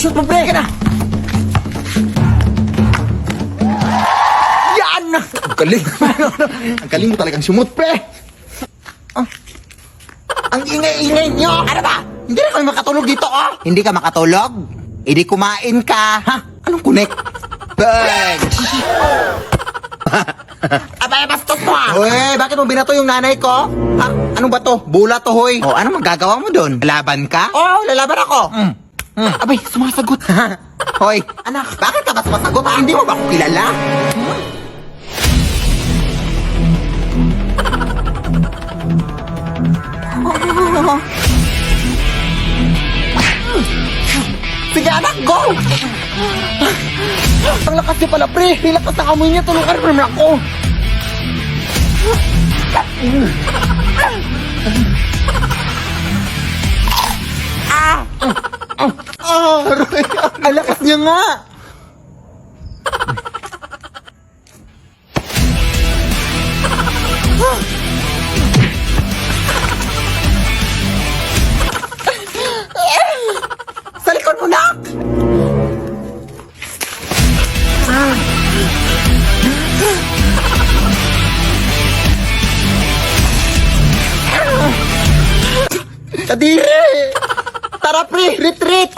Shoot mo, pre! Ka na! Yan! Ang galing. Ang galing mo talagang sumut, pre. Ang ingay-ingay nyo! Ano ba? Hindi na kami makatulog dito, oh! Hindi ka makatulog? Hindi kumain ka! Ha? Anong kunik? Thanks. Abay, bastos mo ah! Uy, bakit mo binato yung nanay ko? Ha? Ano ba to? Bula to, hoy. Oh, ano magagawa mo doon? Laban ka? Oo, lalaban ako. Abay, sumasagot. Hoy, anak, bakit ka ba sumasagot? Hindi mo ba ako kilala? Sige anak, go! Ang lakas niya pala, pre! Ang lakas ng amoy niya, tulungan mo naman ako! Aray! Ang lakas niya nga! Sa likod mo, nak! Kadiri! Tara, pre! Retreat!